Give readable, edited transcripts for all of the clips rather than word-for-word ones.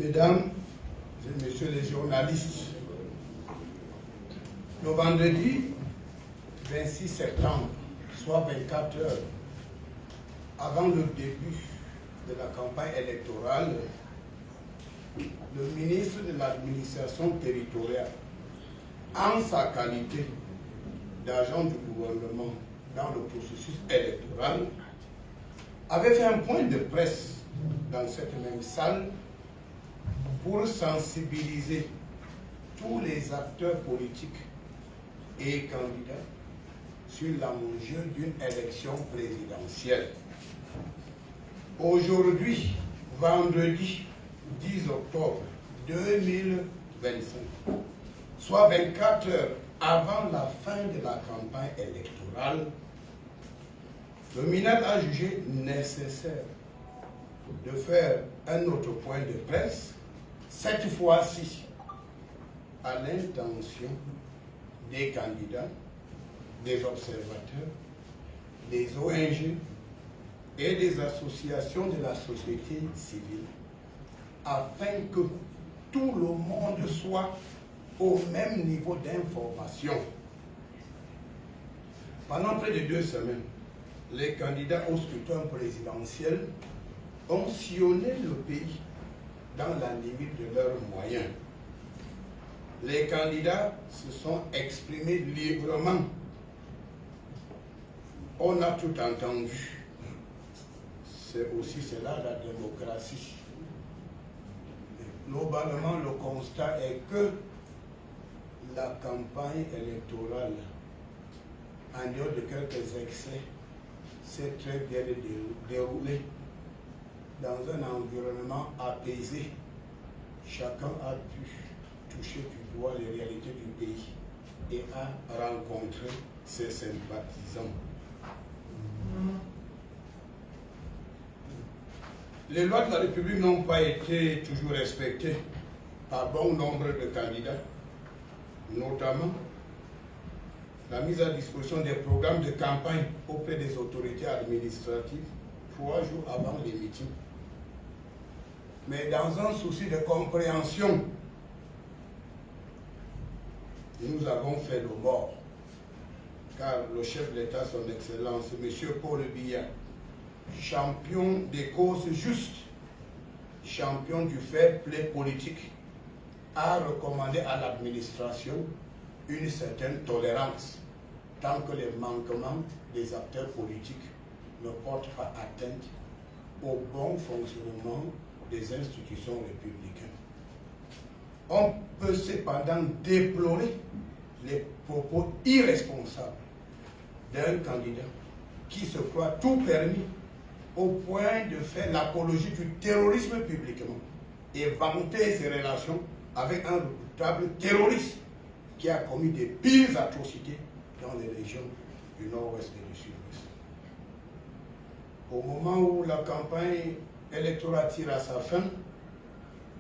Mesdames et Messieurs les journalistes, le vendredi 26 septembre, soit 24 heures avant le début de la campagne électorale, le ministre de l'administration territoriale, en sa qualité d'agent du gouvernement dans le processus électoral, avait fait un point de presse dans cette même salle pour sensibiliser tous les acteurs politiques et candidats sur l'enjeu d'une élection présidentielle. Aujourd'hui, vendredi 10 octobre 2025, soit 24 heures avant la fin de la campagne électorale, le MINAD a jugé nécessaire de faire un autre point de presse, cette fois-ci à l'intention des candidats, des observateurs, des ONG et des associations de la société civile, afin que tout le monde soit au même niveau d'information. Pendant près de 2 semaines, les candidats au scrutin présidentiel ont sillonné le pays dans la limite de leurs moyens. Les candidats se sont exprimés librement. On a tout entendu. C'est aussi cela la démocratie. Et globalement, le constat est que la campagne électorale, en dehors de quelques excès, s'est très bien déroulée dans un environnement apaisé. Chacun a pu toucher du doigt les réalités du pays et a rencontré ses sympathisants. Les lois de la République n'ont pas été toujours respectées par bon nombre de candidats, notamment la mise à disposition des programmes de campagne auprès des autorités administratives 3 jours avant les meetings. Mais dans un souci de compréhension, nous avons fait le mort, car le chef de l'État, son Excellence, M. Paul Biya, champion des causes justes, champion du fair play politique, a recommandé à l'administration une certaine tolérance, tant que les manquements des acteurs politiques ne portent pas atteinte au bon fonctionnement des institutions républicaines. On peut cependant déplorer les propos irresponsables d'un candidat qui se croit tout permis au point de faire l'apologie du terrorisme publiquement et vanter ses relations avec un redoutable terroriste qui a commis des pires atrocités dans les régions du nord-ouest et du sud-ouest. Au moment où la campagne électorale tire à sa fin,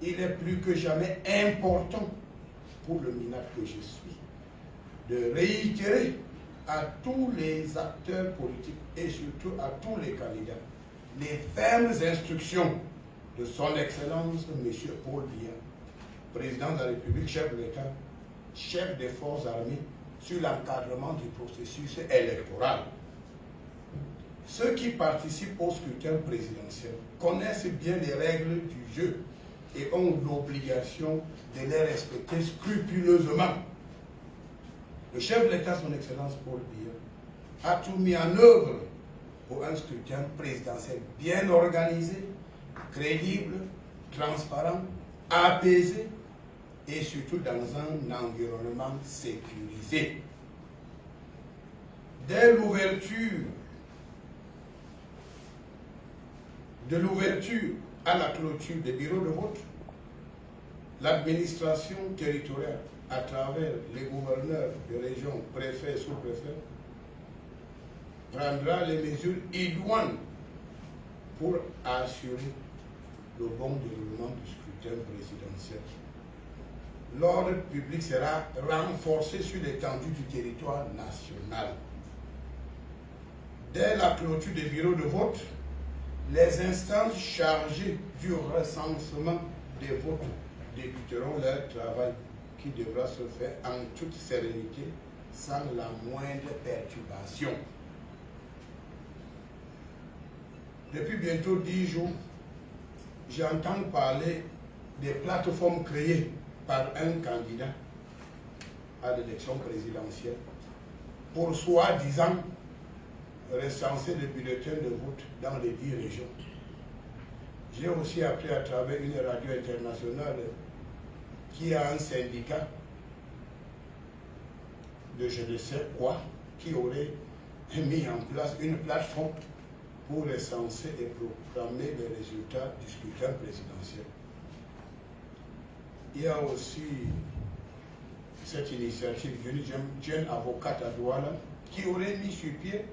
il est plus que jamais important pour le MINAD que je suis de réitérer à tous les acteurs politiques et surtout à tous les candidats les fermes instructions de son Excellence M. Paul Biya, président de la République, chef de l'État, chef des forces armées, sur l'encadrement du processus électoral. Ceux qui participent au scrutin présidentiel connaissent bien les règles du jeu et ont l'obligation de les respecter scrupuleusement. Le chef de l'État, son Excellence Paul Biya, a tout mis en œuvre pour un scrutin présidentiel bien organisé, crédible, transparent, apaisé et surtout dans un environnement sécurisé. Dès l'ouverture à la clôture des bureaux de vote, l'administration territoriale, à travers les gouverneurs de région, préfets, sous-préfets, prendra les mesures idoines pour assurer le bon déroulement du scrutin présidentiel. L'ordre public sera renforcé sur l'étendue du territoire national. Dès la clôture des bureaux de vote, les instances chargées du recensement des votes débuteront leur travail qui devra se faire en toute sérénité, sans la moindre perturbation. Depuis bientôt 10 jours, j'entends parler des plateformes créées par un candidat à l'élection présidentielle pour soi-disant recenser les bulletins de vote dans les 10 régions. J'ai aussi appris à travers une radio internationale qui a un syndicat de je ne sais quoi qui aurait mis en place une plateforme pour recenser et proclamer les résultats du scrutin présidentiel. Il y a aussi cette initiative d'une jeune avocate à Douala qui aurait mis sur pied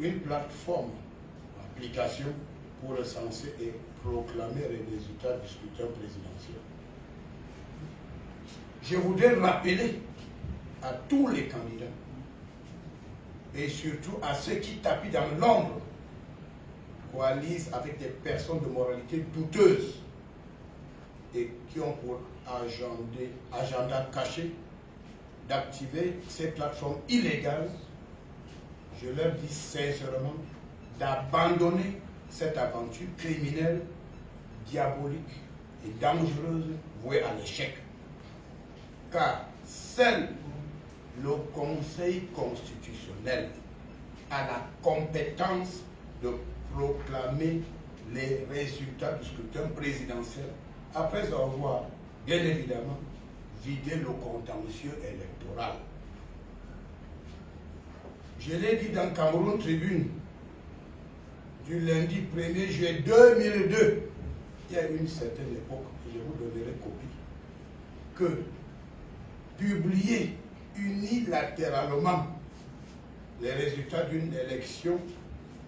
une plateforme, application pour recenser et proclamer les résultats du scrutin présidentiel. Je voudrais rappeler à tous les candidats et surtout à ceux qui tapent dans l'ombre, coalisent avec des personnes de moralité douteuse et qui ont pour agenda caché d'activer ces plateformes illégales. Je leur dis sincèrement d'abandonner cette aventure criminelle, diabolique et dangereuse vouée à l'échec. Car seul le Conseil constitutionnel a la compétence de proclamer les résultats du scrutin présidentiel après avoir, bien évidemment, vidé le contentieux électoral. Je l'ai dit dans Cameroun Tribune du lundi 1er juillet 2002, il y a une certaine époque, je vous donnerai copie, que publier unilatéralement les résultats d'une élection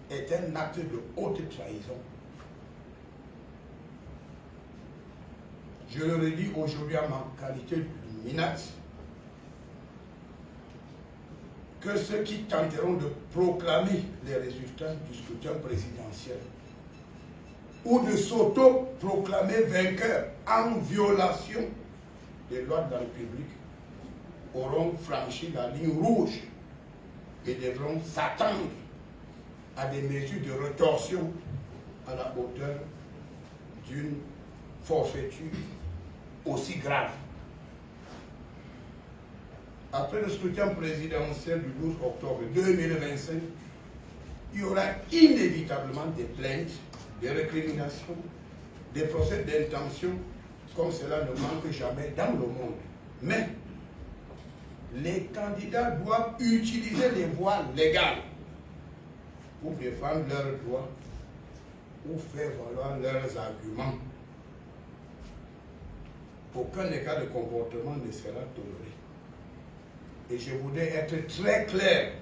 est un acte de haute trahison. Je le redis aujourd'hui à ma qualité de MINAT, que ceux qui tenteront de proclamer les résultats du scrutin présidentiel ou de s'auto-proclamer vainqueurs en violation des lois de la République auront franchi la ligne rouge et devront s'attendre à des mesures de rétorsion à la hauteur d'une forfaiture aussi grave. Après le scrutin présidentiel du 12 octobre 2025, il y aura inévitablement des plaintes, des récriminations, des procès d'intention, comme cela ne manque jamais dans le monde. Mais les candidats doivent utiliser les voies légales pour défendre leurs droits ou faire valoir leurs arguments. Aucun écart de comportement ne sera toléré. Et je voudrais être très clair.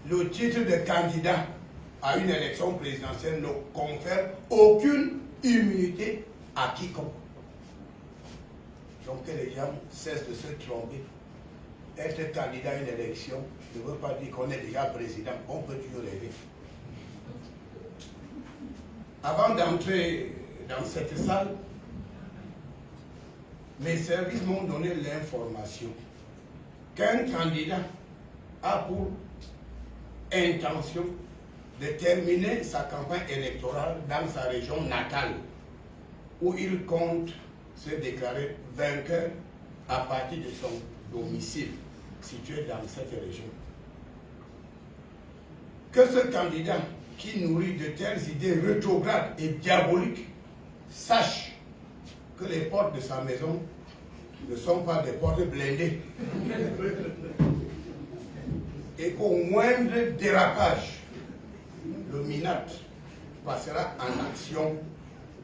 Le titre de candidat à une élection présidentielle ne confère aucune immunité à quiconque. Donc que les gens cessent de se tromper. Être candidat à une élection ne veut pas dire qu'on est déjà président. On peut toujours rêver. Avant d'entrer dans cette salle, mes services m'ont donné l'information qu'un candidat a pour intention de terminer sa campagne électorale dans sa région natale, où il compte se déclarer vainqueur à partir de son domicile situé dans cette région. Que ce candidat qui nourrit de telles idées rétrogrades et diaboliques sache que les portes de sa maison ne sont pas des portes blindées et qu'au moindre dérapage, le MINAT passera en action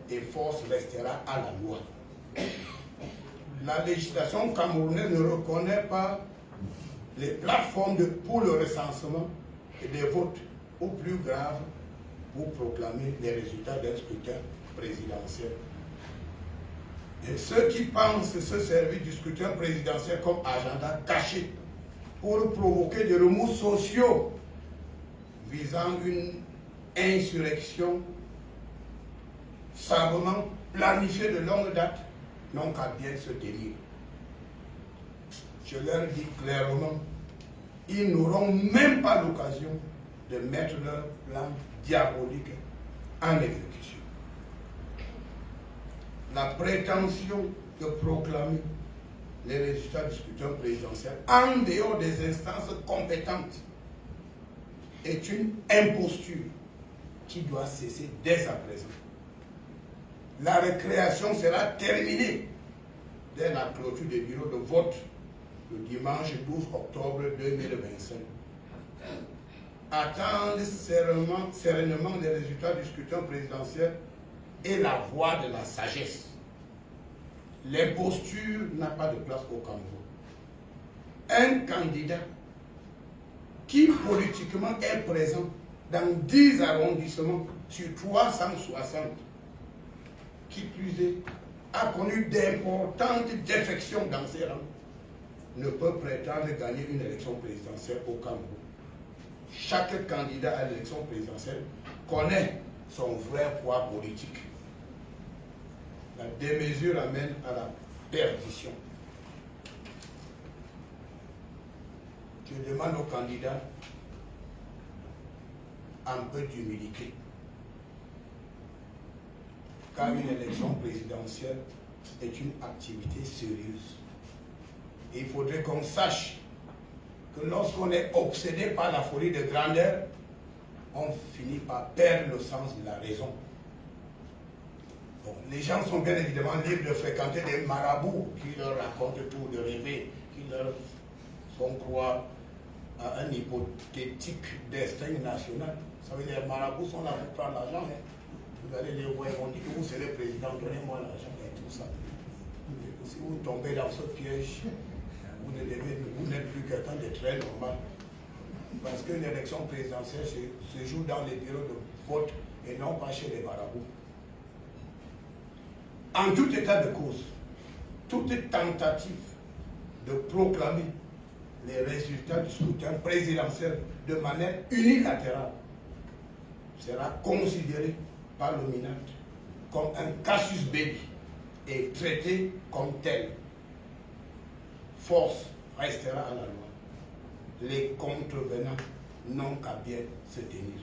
et force restera à la loi. La législation camerounaise ne reconnaît pas les plateformes pour le recensement et des votes, au plus grave, pour proclamer les résultats d'un scrutin présidentiel. Et ceux qui pensent se servir du scrutin présidentiel comme agenda caché pour provoquer des remous sociaux visant une insurrection savamment planifiés de longue date n'ont qu'à bien se tenir. Je leur dis clairement, ils n'auront même pas l'occasion de mettre leur plan diabolique en exécution. La prétention de proclamer les résultats du scrutin présidentiel en dehors des instances compétentes est une imposture qui doit cesser dès à présent. La récréation sera terminée dès la clôture des bureaux de vote le dimanche 12 octobre 2025. Attendre sereinement les résultats du scrutin présidentiel est la voie de la sagesse. L'imposture n'a pas de place au Cameroun. Un candidat qui politiquement est présent dans 10 arrondissements sur 360, qui plus est, a connu d'importantes défections dans ses rangs, ne peut prétendre gagner une élection présidentielle au Cameroun. Chaque candidat à l'élection présidentielle connaît son vrai poids politique. La démesure amène à la perdition. Je demande aux candidats un peu d'humilité. Car une élection présidentielle est une activité sérieuse. Et il faudrait qu'on sache que lorsqu'on est obsédé par la folie de grandeur, on finit par perdre le sens de la raison. Bon, les gens sont bien évidemment libres de fréquenter des marabouts qui leur racontent tout, de rêver, qui leur font croire à un hypothétique destin national. Vous savez, les marabouts sont là pour prendre l'argent. Hein. Vous allez les voir, on dit que vous serez président, donnez-moi l'argent et tout ça. Si vous tombez dans ce piège, vous n'êtes plus quelqu'un de très normal. Parce qu'une élection présidentielle se joue dans les bureaux de vote et non pas chez les marabouts. En tout état de cause, toute tentative de proclamer les résultats du scrutin présidentiel de manière unilatérale sera considérée par le MINAT comme un casus belli et traité comme tel. Force restera à la loi. Les contrevenants n'ont qu'à bien se tenir.